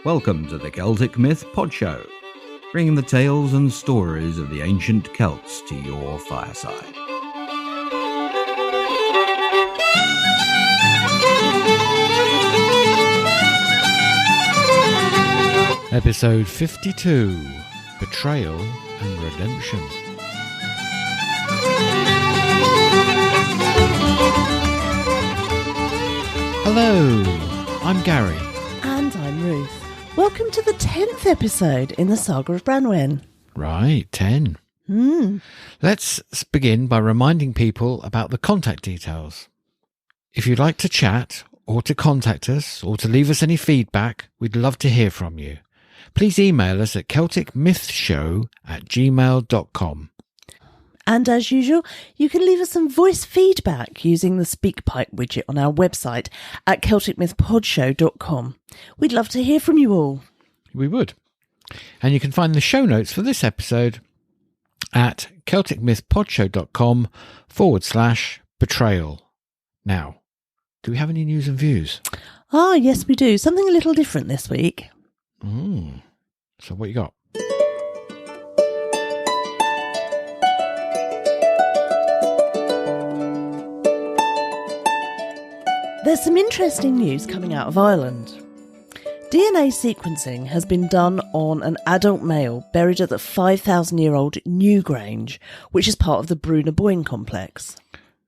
Welcome to the Celtic Myth Podshow, bringing the tales and stories of the ancient Celts to your fireside. Episode 52, Betrayal and Redemption. Hello, I'm Gary. And I'm Ruth. Welcome to the 10th episode in the Saga of Branwen. Right, 10. Let's begin by reminding people about the contact details. If you'd like to chat, or to contact us, or to leave us any feedback, we'd love to hear from you. Please email us at celticmythshow@gmail.com. And as usual, you can leave us some voice feedback using the SpeakPipe widget on our website at celticmythpodshow.com. We'd love to hear from you all. We would. And you can find the show notes for this episode at celticmythpodshow.com/betrayal. Now, do we have any news and views? Ah, yes, we do. Something a little different this week. So what you got? There's some interesting news coming out of Ireland. DNA sequencing has been done on an adult male buried at the 5,000-year-old Newgrange, which is part of the Brú-na-Bóinne complex.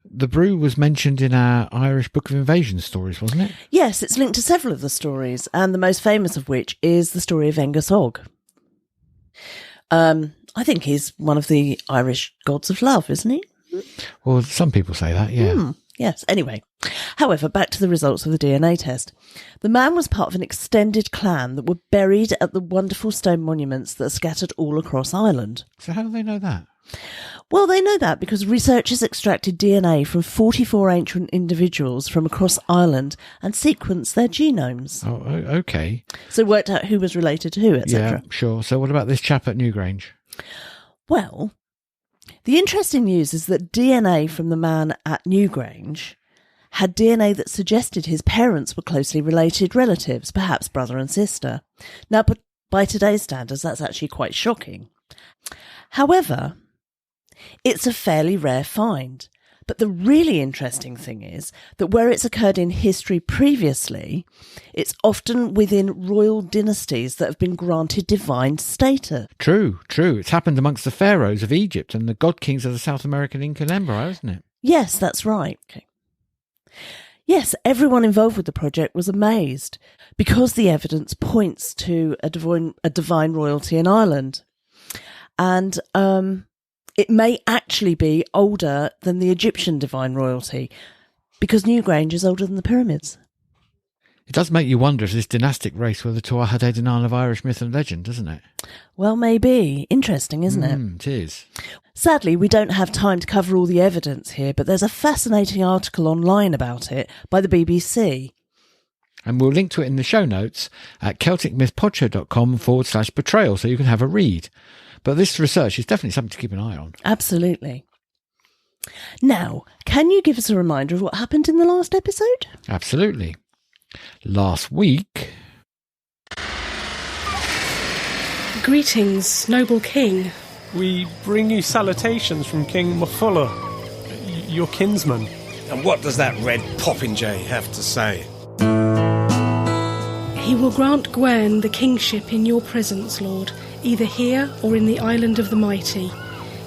The brew was mentioned in our Irish Book of Invasion stories, wasn't it? Yes, it's linked to several of the stories, and the most famous of which is the story of Angus Og. I think he's one of the Irish gods of love, isn't he? Well, some people say that, yeah. Yes, anyway. However, back to the results of the DNA test. The man was part of an extended clan that were buried at the wonderful stone monuments that are scattered all across Ireland. So how do they know that? Well, they know that because researchers extracted DNA from 44 ancient individuals from across Ireland and sequenced their genomes. Oh, okay. So worked out who was related to who, etc. Yeah, sure. So what about this chap at Newgrange? Well, the interesting news is that DNA from the man at Newgrange had DNA that suggested his parents were closely related relatives, perhaps brother and sister. Now, but by today's standards, that's actually quite shocking. However, it's a fairly rare find. But the really interesting thing is that where it's occurred in history previously, it's often within royal dynasties that have been granted divine status. True. It's happened amongst the pharaohs of Egypt and the god kings of the South American Incan Empire, hasn't it? Yes, that's right. Okay. Yes, everyone involved with the project was amazed because the evidence points to a divine royalty in Ireland. And it may actually be older than the Egyptian divine royalty because Newgrange is older than the pyramids. It does make you wonder if this dynastic race were the Tuatha De Danann of Irish myth and legend, doesn't it? Well, maybe. Interesting, isn't it? It is. Sadly, we don't have time to cover all the evidence here, but there's a fascinating article online about it by the BBC. And we'll link to it in the show notes at celticmythpodshow.com/betrayal so you can have a read. But this research is definitely something to keep an eye on. Absolutely. Now, can you give us a reminder of what happened in the last episode? Absolutely. Last week... Greetings, noble king. We bring you salutations from King Mafullah, your kinsman. And what does that red popinjay have to say? He will grant Gwen the kingship in your presence, Lord, either here or in the Island of the Mighty.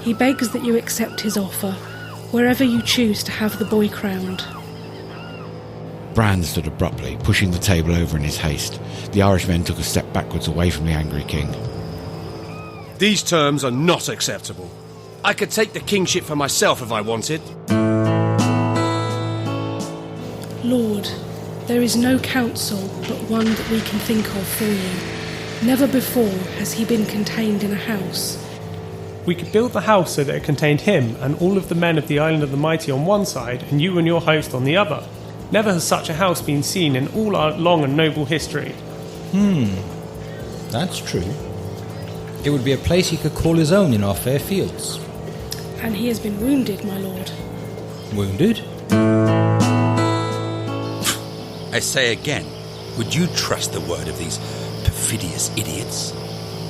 He begs that you accept his offer, wherever you choose to have the boy crowned. Bran stood abruptly, pushing the table over in his haste. The Irishmen took a step backwards away from the angry king. These terms are not acceptable. I could take the kingship for myself if I wanted. Lord, there is no counsel but one that we can think of for you. Never before has he been contained in a house. We could build the house so that it contained him and all of the men of the Island of the Mighty on one side and you and your host on the other. Never has such a house been seen in all our long and noble history. That's true. It would be a place he could call his own in our fair fields. And he has been wounded, my lord. Wounded? I say again, would you trust the word of these perfidious idiots.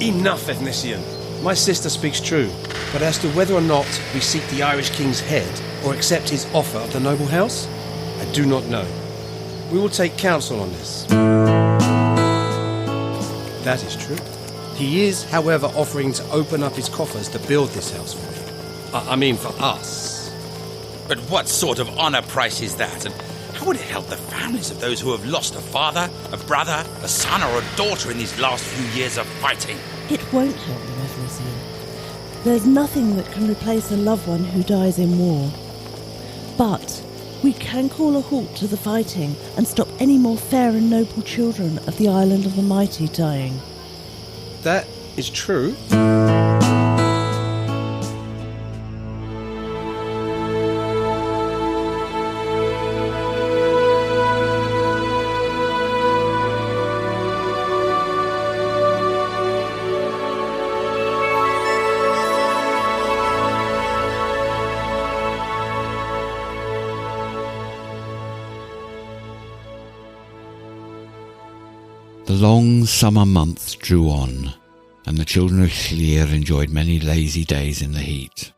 Enough, Efnissien. My sister speaks true. But as to whether or not we seek the Irish king's head or accept his offer of the noble house, I do not know. We will take counsel on this. That is true. He is, however, offering to open up his coffers to build this house for you. I mean, for us. But what sort of honour price is that? And how would it help the families of those who have lost a father, a brother, a son or a daughter in these last few years of fighting? It won't help them, Efnissien. There's nothing that can replace a loved one who dies in war. But we can call a halt to the fighting and stop any more fair and noble children of the Island of the Mighty dying. That is true. The long summer months drew on, and the children of Hwyl enjoyed many lazy days in the heat.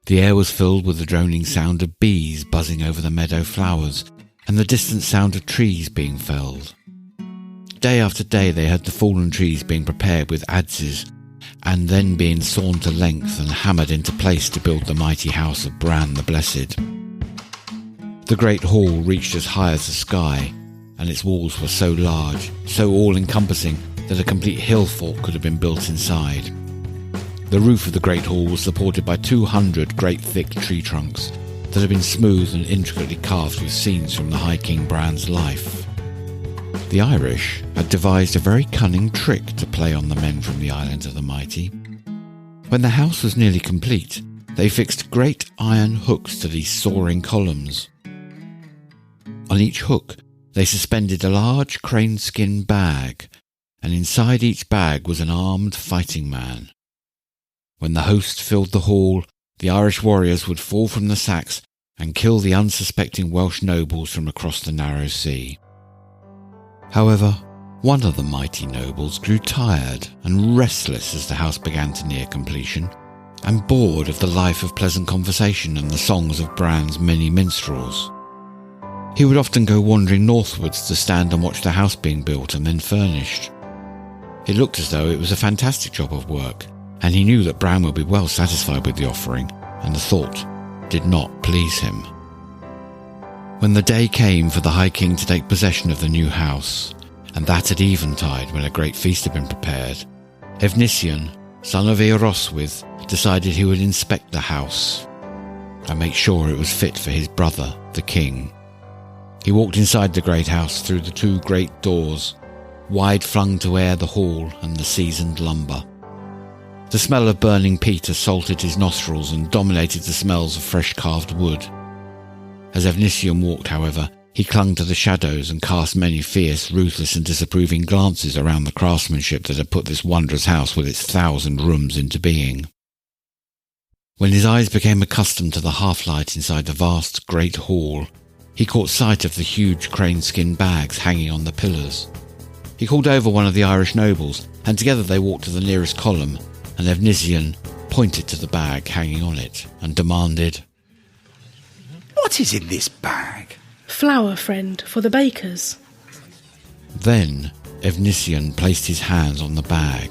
The air was filled with the droning sound of bees buzzing over the meadow flowers, and the distant sound of trees being felled. Day after day they heard the fallen trees being prepared with adzes, and then being sawn to length and hammered into place to build the mighty house of Bran the Blessed. The great hall reached as high as the sky, and its walls were so large, so all-encompassing, that a complete hill fort could have been built inside. The roof of the great hall was supported by 200 great thick tree trunks that had been smooth and intricately carved with scenes from the High King Bran's life. The Irish had devised a very cunning trick to play on the men from the Islands of the Mighty. When the house was nearly complete, they fixed great iron hooks to these soaring columns. On each hook, they suspended a large crane-skin bag, and inside each bag was an armed fighting man. When the host filled the hall, the Irish warriors would fall from the sacks and kill the unsuspecting Welsh nobles from across the narrow sea. However, one of the mighty nobles grew tired and restless as the house began to near completion, and bored of the life of pleasant conversation and the songs of Bran's many minstrels. He would often go wandering northwards to stand and watch the house being built and then furnished. It looked as though it was a fantastic job of work, and he knew that Bran would be well satisfied with the offering, and the thought did not please him. When the day came for the High King to take possession of the new house, and that at eventide when a great feast had been prepared, Efnissien, son of Eoroswydd, decided he would inspect the house and make sure it was fit for his brother, the king. He walked inside the great house through the two great doors, wide flung to air the hall and the seasoned lumber. The smell of burning peat assaulted his nostrils and dominated the smells of fresh carved wood. As Efnissien walked, however, he clung to the shadows and cast many fierce, ruthless and disapproving glances around the craftsmanship that had put this wondrous house with its 1,000 rooms into being. When his eyes became accustomed to the half-light inside the vast great hall, he caught sight of the huge crane-skin bags hanging on the pillars. He called over one of the Irish nobles, and together they walked to the nearest column, and Efnissien pointed to the bag hanging on it and demanded, "What is in this bag?" "Flour, friend, for the bakers." Then Efnissien placed his hands on the bag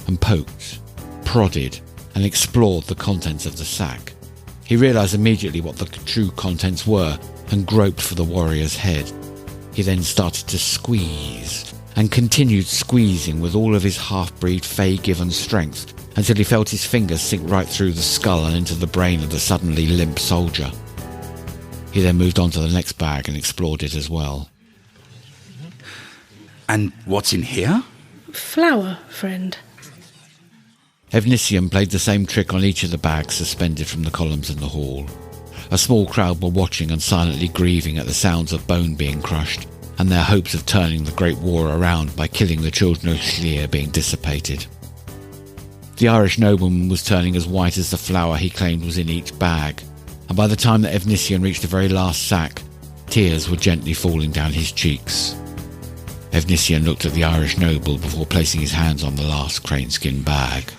and poked, prodded, and explored the contents of the sack. He realised immediately what the true contents were and groped for the warrior's head. He then started to squeeze and continued squeezing with all of his half-breed Fey-given strength until he felt his fingers sink right through the skull and into the brain of the suddenly limp soldier. He then moved on to the next bag and explored it as well. "And what's in here?" "Flour, friend." Efnissien played the same trick on each of the bags suspended from the columns in the hall. A small crowd were watching and silently grieving at the sounds of bone being crushed, and their hopes of turning the great war around by killing the children of Hwyl being dissipated. The Irish nobleman was turning as white as the flour he claimed was in each bag, and by the time that Efnissien reached the very last sack, tears were gently falling down his cheeks. Efnissien looked at the Irish noble before placing his hands on the last craneskin bag.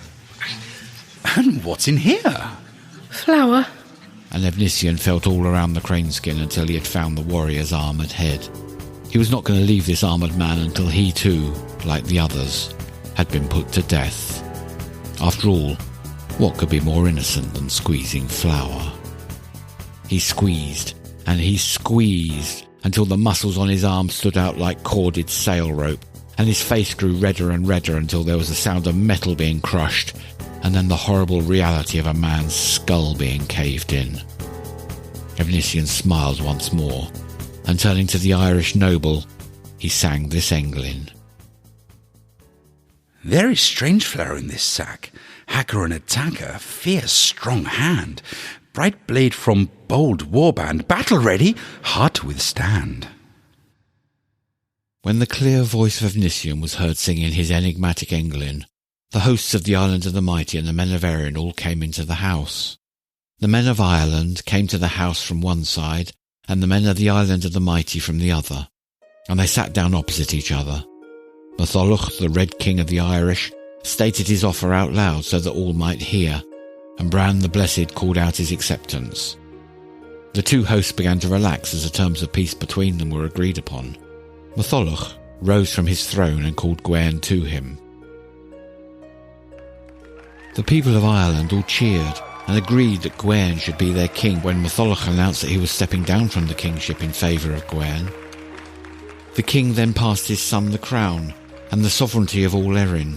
And what's in here? Flour. And Efnissien felt all around the craneskin until he had found the warrior's armoured head. He was not going to leave this armoured man until he too, like the others, had been put to death. After all, what could be more innocent than squeezing flour? He squeezed, and he squeezed, until the muscles on his arms stood out like corded sail rope, and his face grew redder and redder until there was a sound of metal being crushed, and then the horrible reality of a man's skull being caved in. Efnissien smiled once more, and turning to the Irish noble, he sang this englyn. Very strange flower in this sack. Hacker and attacker, fierce, strong hand. Bright blade from bold warband, battle ready, hard to withstand. When the clear voice of Efnissien was heard singing his enigmatic englyn, the hosts of the Island of the Mighty and the men of Erin all came into the house. The men of Ireland came to the house from one side, and the men of the Island of the Mighty from the other, and they sat down opposite each other. Matholwch, the Red King of the Irish, stated his offer out loud so that all might hear, and Bran the Blessed called out his acceptance. The two hosts began to relax as the terms of peace between them were agreed upon. Matholwch rose from his throne and called Gwen to him. The people of Ireland all cheered and agreed that Gwen should be their king when Matholwch announced that he was stepping down from the kingship in favour of Gwen. The king then passed his son the crown and the sovereignty of all Erin.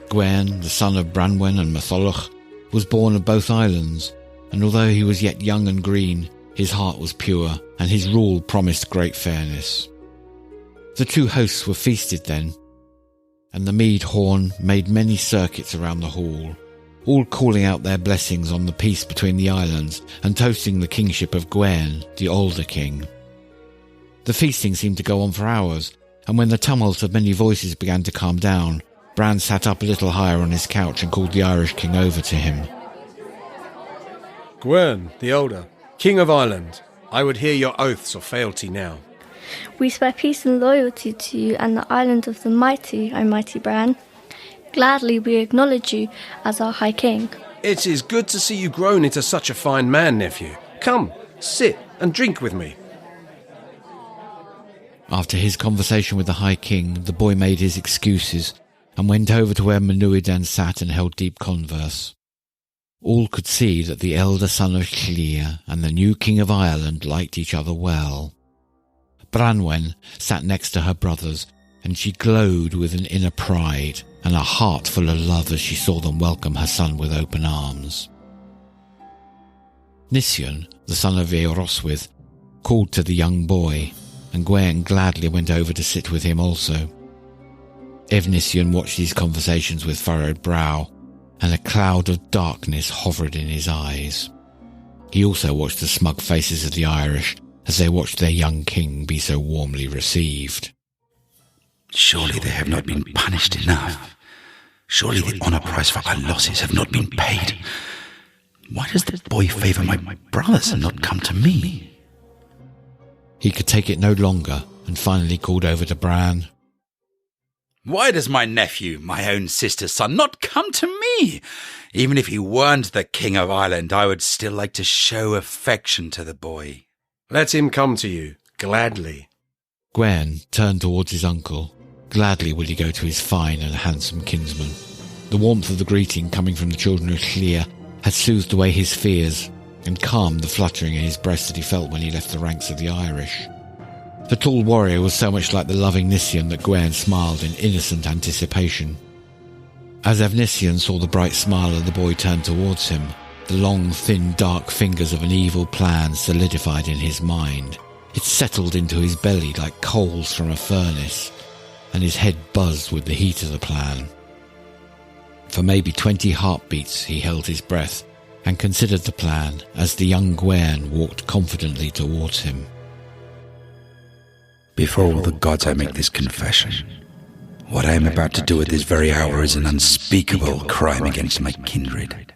Gwen, the son of Branwen and Matholwch, was born of both islands, and although he was yet young and green, his heart was pure, and his rule promised great fairness. The two hosts were feasted then, and the mead horn made many circuits around the hall, all calling out their blessings on the peace between the islands and toasting the kingship of Gwen, the older king. The feasting seemed to go on for hours, and when the tumult of many voices began to calm down, Bran sat up a little higher on his couch and called the Irish king over to him. Gwen, the older, King of Ireland, I would hear your oaths of fealty now. We swear peace and loyalty to you and the Island of the Mighty, O mighty Bran. Gladly we acknowledge you as our High King. It is good to see you grown into such a fine man, nephew. Come, sit and drink with me. After his conversation with the High King, the boy made his excuses and went over to where Mabinogi sat and held deep converse. All could see that the elder son of Llŷr and the new King of Ireland liked each other well. Branwen sat next to her brothers, and she glowed with an inner pride and a heart full of love as she saw them welcome her son with open arms. Efnissien, the son of Eoroswydd, called to the young boy, and Gwen gladly went over to sit with him also. Efnissien watched these conversations with furrowed brow, and a cloud of darkness hovered in his eyes. He also watched the smug faces of the Irish as they watched their young king be so warmly received. Surely they have not been punished enough. Surely the honour price for our losses have not been paid. Why does the boy favour my brothers and not come to me? He could take it no longer and finally called over to Bran. Why does my nephew, my own sister's son, not come to me? Even if he weren't the King of Ireland, I would still like to show affection to the boy. Let him come to you, gladly. Gwen turned towards his uncle. Gladly would he go to his fine and handsome kinsman. The warmth of the greeting coming from the children of Llŷr had soothed away his fears and calmed the fluttering in his breast that he felt when he left the ranks of the Irish. The tall warrior was so much like the loving Efnissien that Gwen smiled in innocent anticipation. As Efnissien saw the bright smile of the boy turn towards him, the long, thin, dark fingers of an evil plan solidified in his mind. It settled into his belly like coals from a furnace, and his head buzzed with the heat of the plan. For maybe 20 heartbeats he held his breath and considered the plan as the young Gwen walked confidently towards him. Before all the gods I make this confession. What I am about to do at this very hour is an unspeakable crime against my kindred.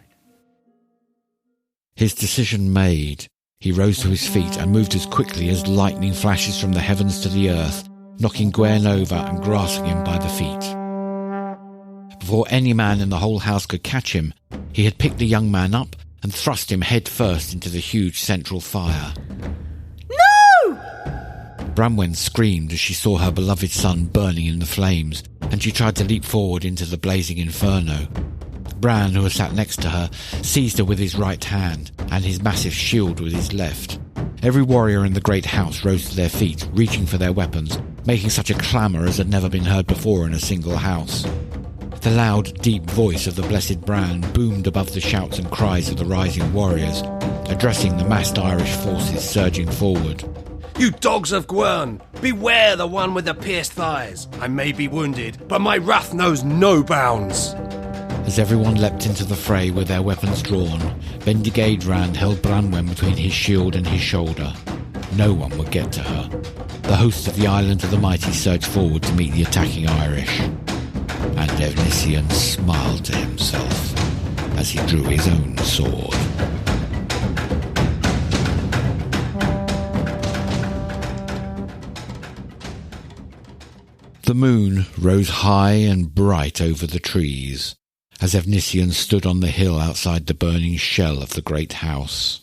His decision made, he rose to his feet and moved as quickly as lightning flashes from the heavens to the earth knocking Gwern over and grasping him by the feet. Before any man in the whole house could catch him, he had picked the young man up and thrust him head first into the huge central fire. No! Branwen screamed as she saw her beloved son burning in the flames, and she tried to leap forward into the blazing inferno. Bran, who had sat next to her, seized her with his right hand and his massive shield with his left. Every warrior in the great house rose to their feet, reaching for their weapons, making such a clamour as had never been heard before in a single house. The loud, deep voice of the blessed Bran boomed above the shouts and cries of the rising warriors, addressing the massed Irish forces surging forward. You dogs of Gwern, beware the one with the pierced thighs. I may be wounded, but my wrath knows no bounds. As everyone leapt into the fray with their weapons drawn, Bendigeidfran held Branwen between his shield and his shoulder. No one would get to her. The hosts of the Island of the Mighty surged forward to meet the attacking Irish. And Efnissien smiled to himself as he drew his own sword. The moon rose high and bright over the trees as Efnissien stood on the hill outside the burning shell of the great house.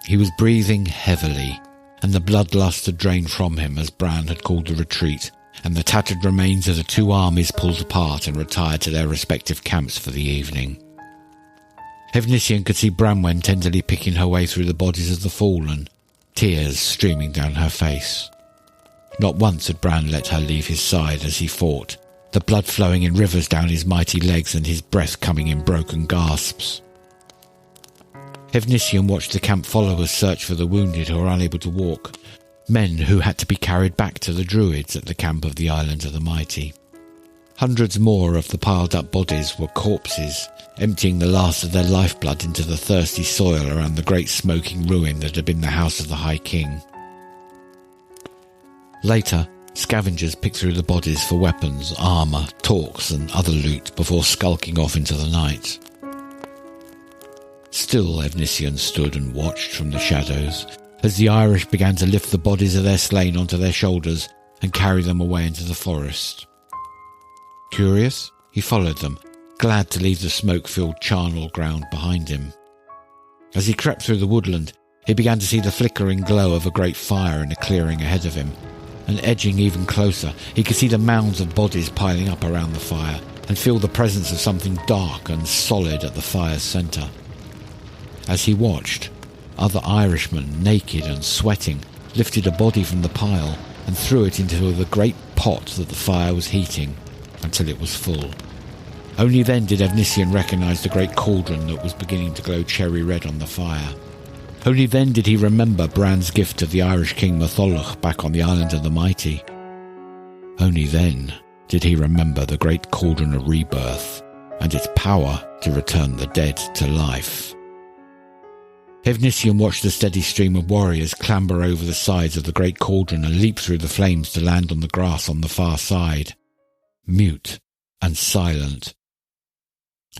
He was breathing heavily, and the bloodlust had drained from him as Bran had called the retreat, and the tattered remains of the two armies pulled apart and retired to their respective camps for the evening. Efnissien could see Branwen tenderly picking her way through the bodies of the fallen, tears streaming down her face. Not once had Bran let her leave his side as he fought, the blood flowing in rivers down his mighty legs and his breath coming in broken gasps. Efnissien watched the camp followers search for the wounded who were unable to walk, men who had to be carried back to the Druids at the camp of the Island of the Mighty. Hundreds more of the piled-up bodies were corpses, emptying the last of their lifeblood into the thirsty soil around the great smoking ruin that had been the house of the High King. Later, scavengers picked through the bodies for weapons, armour, torques and other loot before skulking off into the night. Still Efnissien stood and watched from the shadows as the Irish began to lift the bodies of their slain onto their shoulders and carry them away into the forest. Curious, he followed them, glad to leave the smoke-filled charnel ground behind him. As he crept through the woodland, he began to see the flickering glow of a great fire in a clearing ahead of him, and edging even closer, he could see the mounds of bodies piling up around the fire and feel the presence of something dark and solid at the fire's centre. As he watched, other Irishmen, naked and sweating, lifted a body from the pile and threw it into the great pot that the fire was heating until it was full. Only then did Efnissien recognise the great cauldron that was beginning to glow cherry red on the fire. Only then did he remember Bran's gift to the Irish King Matholwch back on the Island of the Mighty. Only then did he remember the great Cauldron of Rebirth and its power to return the dead to life. Efnissien watched the steady stream of warriors clamber over the sides of the great cauldron and leap through the flames to land on the grass on the far side, mute and silent,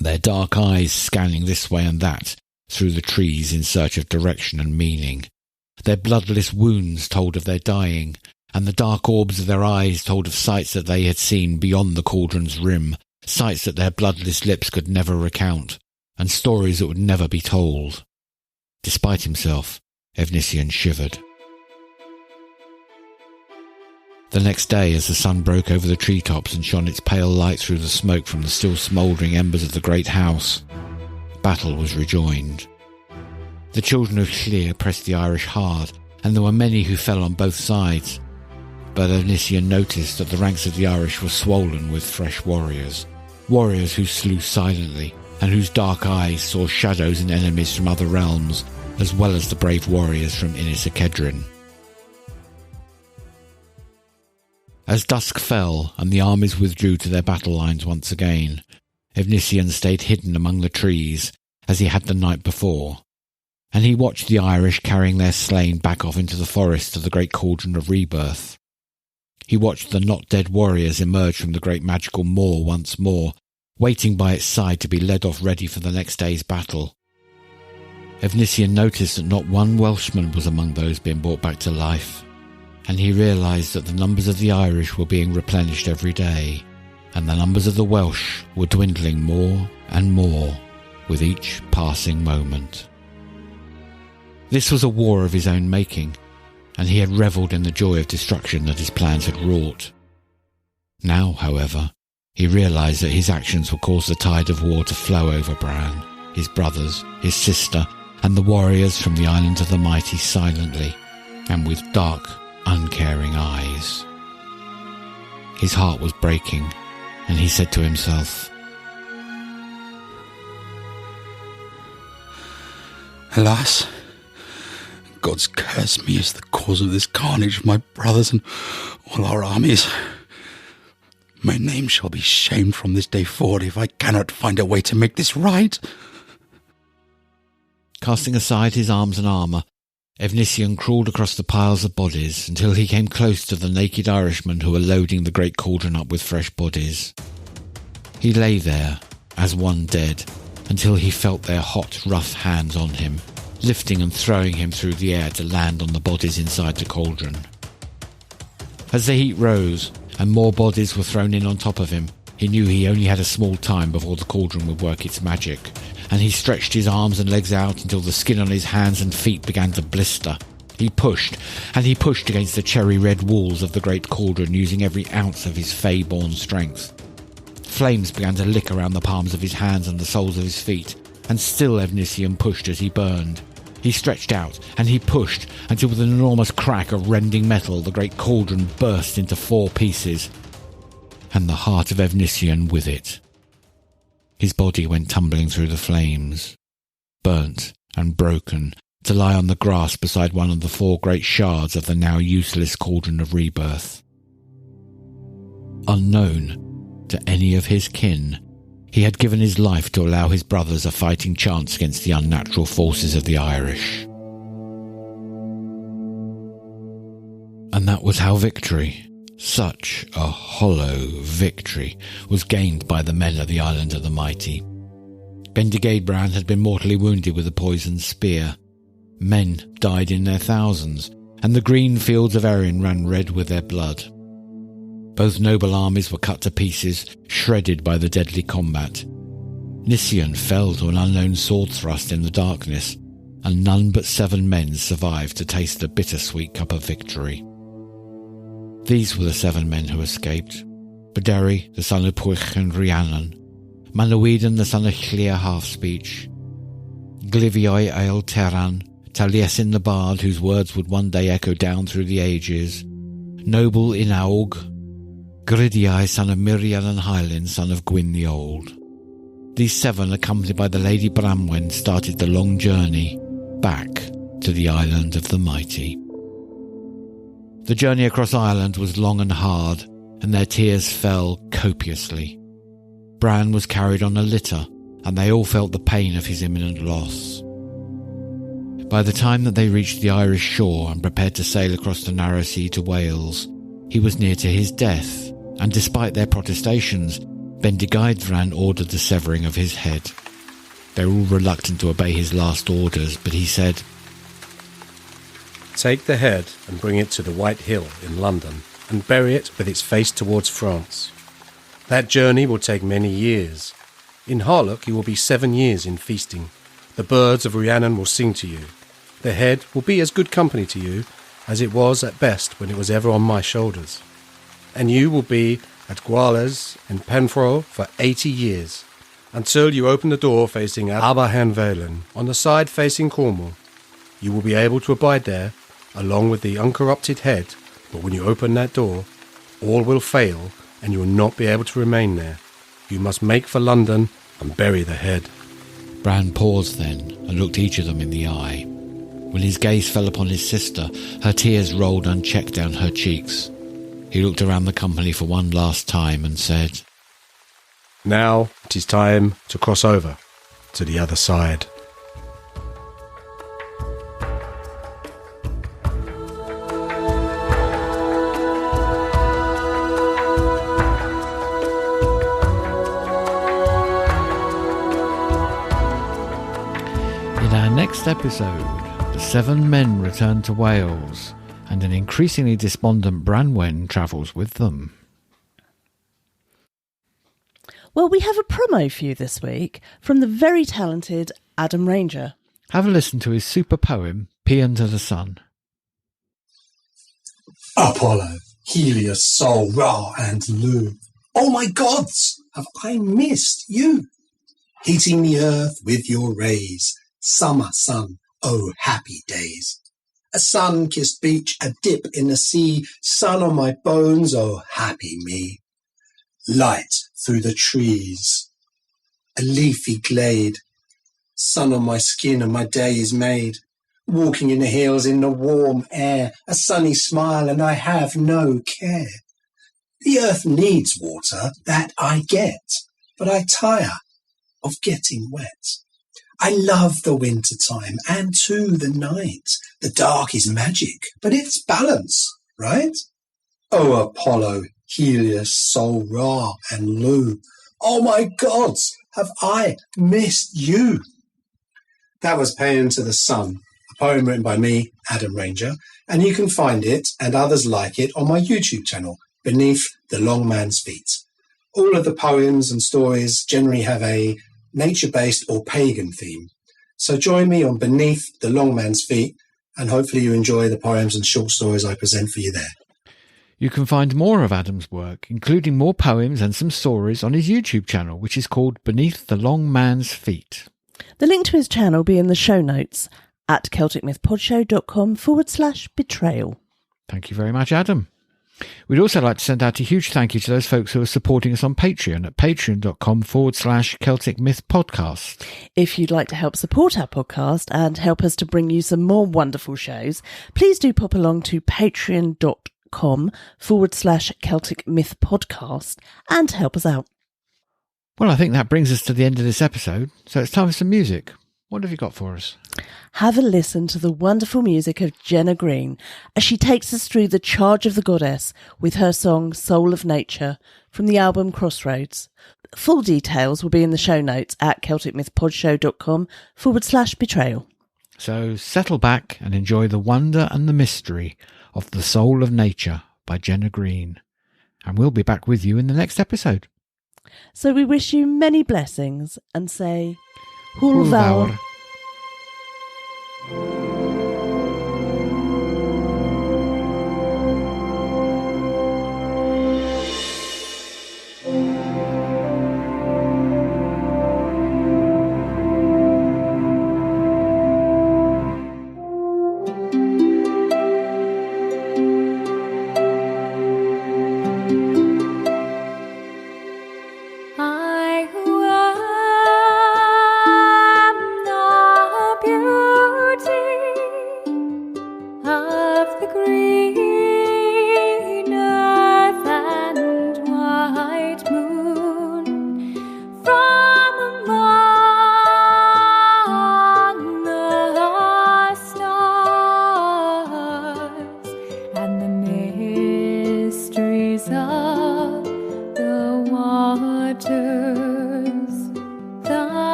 their dark eyes scanning this way and that through the trees in search of direction and meaning. Their bloodless wounds told of their dying, and the dark orbs of their eyes told of sights that they had seen beyond the cauldron's rim, sights that their bloodless lips could never recount, and stories that would never be told. Despite himself, Efnissien shivered. The next day, as the sun broke over the treetops and shone its pale light through the smoke from the still smouldering embers of the great house, battle was rejoined. The children of Llŷr pressed the Irish hard, and there were many who fell on both sides. But Efnissien noticed that the ranks of the Irish were swollen with fresh warriors, warriors who slew silently, and whose dark eyes saw shadows and enemies from other realms, as well as the brave warriors from Innis Kedrin. As dusk fell and the armies withdrew to their battle lines once again, Efnissien stayed hidden among the trees as he had the night before, and he watched the Irish carrying their slain back off into the forest to the great Cauldron of Rebirth. He watched the not-dead warriors emerge from the great magical moor once more, waiting by its side to be led off ready for the next day's battle. Efnissien noticed that not one Welshman was among those being brought back to life. and he realised that the numbers of the Irish were being replenished every day, and the numbers of the Welsh were dwindling more and more with each passing moment. This was a war of his own making, and he had revelled in the joy of destruction that his plans had wrought. Now, however, he realised that his actions would cause the tide of war to flow over Bran, his brothers, his sister, and the warriors from the Island of the Mighty silently, and with dark, uncaring eyes. His heart was breaking, and he said to himself, "Alas, God's cursed me as the cause of this carnage of my brothers and all our armies. My name shall be shamed from this day forward if I cannot find a way to make this right." Casting aside his arms and armour, Efnissien crawled across the piles of bodies until he came close to the naked Irishmen who were loading the great cauldron up with fresh bodies. He lay there, as one dead, until he felt their hot, rough hands on him, lifting and throwing him through the air to land on the bodies inside the cauldron. As the heat rose, and more bodies were thrown in on top of him, he knew he only had a small time before the cauldron would work its magic, and he stretched his arms and legs out until the skin on his hands and feet began to blister. He pushed, and he pushed against the cherry-red walls of the great cauldron, using every ounce of his fey-born strength. Flames began to lick around the palms of his hands and the soles of his feet, and still Efnissien pushed as he burned. He stretched out, and he pushed, until with an enormous crack of rending metal, the great cauldron burst into 4 pieces, and the heart of Efnissien with it. His body went tumbling through the flames, burnt and broken, to lie on the grass beside one of the 4 great shards of the now useless Cauldron of Rebirth. Unknown to any of his kin, he had given his life to allow his brothers a fighting chance against the unnatural forces of the Irish. And that was how victory, such a hollow victory, was gained by the men of the Island of the Mighty. Bendigeidbran had been mortally wounded with a poisoned spear. Men died in their thousands, and the green fields of Erin ran red with their blood. Both noble armies were cut to pieces, shredded by the deadly combat. Efnissien fell to an unknown sword thrust in the darkness, and none but 7 men survived to taste the bittersweet cup of victory. These were the 7 men who escaped: Baderi, the son of Pwyll and Rhiannon; Manawydan, the son of Llŷr Half-Speech; Glyfioi Eil Teran; Taliesin the Bard, whose words would one day echo down through the ages; Noble Inaug; Grydiai, son of Mirian and Hywlin, son of Gwyn the Old. These 7, accompanied by the Lady Bramwen, started the long journey back to the Island of the Mighty. The journey across Ireland was long and hard, and their tears fell copiously. Bran was carried on a litter, and they all felt the pain of his imminent loss. By the time that they reached the Irish shore and prepared to sail across the narrow sea to Wales, he was near to his death, and despite their protestations, Bendigeidbran ordered the severing of his head. They were all reluctant to obey his last orders, but he said, "Take the head and bring it to the White Hill in London, and bury it with its face towards France. That journey will take many years. In Harlock you will be 7 years in feasting. The birds of Rhiannon will sing to you. The head will be as good company to you as it was at best when it was ever on my shoulders. And you will be at Gwales and Penfro for 80 years, until you open the door facing Aberhenvelen on the side facing Cornwall. You will be able to abide there, along with the uncorrupted head, but when you open that door, all will fail, and you will not be able to remain there. You must make for London and bury the head." Bran paused then, and looked each of them in the eye. When his gaze fell upon his sister, her tears rolled unchecked down her cheeks. He looked around the company for one last time and said, "Now it is time to cross over to the other side." In our next episode, the 7 men return to Wales, and an increasingly despondent Branwen travels with them. Well, we have a promo for you this week from the very talented Adam Ranger. Have a listen to his super poem, Paean to the Sun. Apollo, Helios, Sol, Ra, and Lu. Oh my gods, have I missed you? Heating the earth with your rays, summer sun, oh happy days. A sun-kissed beach, a dip in the sea, sun on my bones, oh happy me. Light through the trees, a leafy glade, sun on my skin and my day is made. Walking in the hills in the warm air, a sunny smile and I have no care. The earth needs water, that I get, but I tire of getting wet. I love the winter time and too the night. The dark is magic, but it's balance, right? Oh, Apollo, Helios, Sol, Ra, and Lu. Oh my gods, have I missed you? That was Paean to the Sun, a poem written by me, Adam Ranger, and you can find it and others like it on my YouTube channel, Beneath the Long Man's Feet. All of the poems and stories generally have a nature-based or pagan theme. So join me on Beneath the Long Man's Feet, and hopefully you enjoy the poems and short stories I present for you there. You can find more of Adam's work, including more poems and some stories, on his YouTube channel, which is called Beneath the Long Man's Feet. The link to his channel will be in the show notes at celticmythpodshow.com/betrayal. Thank you very much, Adam. We'd also like to send out a huge thank you to those folks who are supporting us on Patreon at patreon.com/Celtic Myth Podcast. If you'd like to help support our podcast and help us to bring you some more wonderful shows, please do pop along to patreon.com/Celtic Myth Podcast and help us out. Well, I think that brings us to the end of this episode, so it's time for some music. What have you got for us? Have a listen to the wonderful music of Jenna Greene as she takes us through the Charge of the Goddess with her song Soul of Nature from the album Crossroads. Full details will be in the show notes at celticmythpodshow.com/betrayal. So settle back and enjoy the wonder and the mystery of The Soul of Nature by Jenna Greene. And we'll be back with you in the next episode. So we wish you many blessings and say, Hwyl fawr.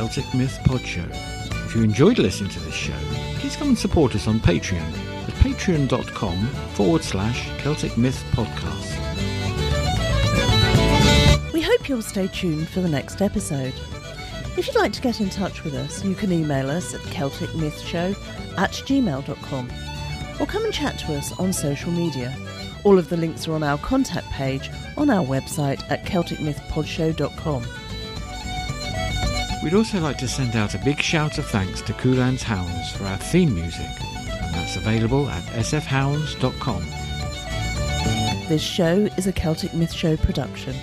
Celtic Myth Podshow. If you enjoyed listening to this show, please come and support us on Patreon at patreon.com/Celtic Myth Podcast. We hope you'll stay tuned for the next episode. If you'd like to get in touch with us, you can email us at celticmythshow@gmail.com or come and chat to us on social media. All of the links are on our contact page on our website at celticmythpodshow.com. We'd also like to send out a big shout of thanks to Coolan's Hounds for our theme music, and that's available at sfhounds.com. This show is a Celtic Myth Show production.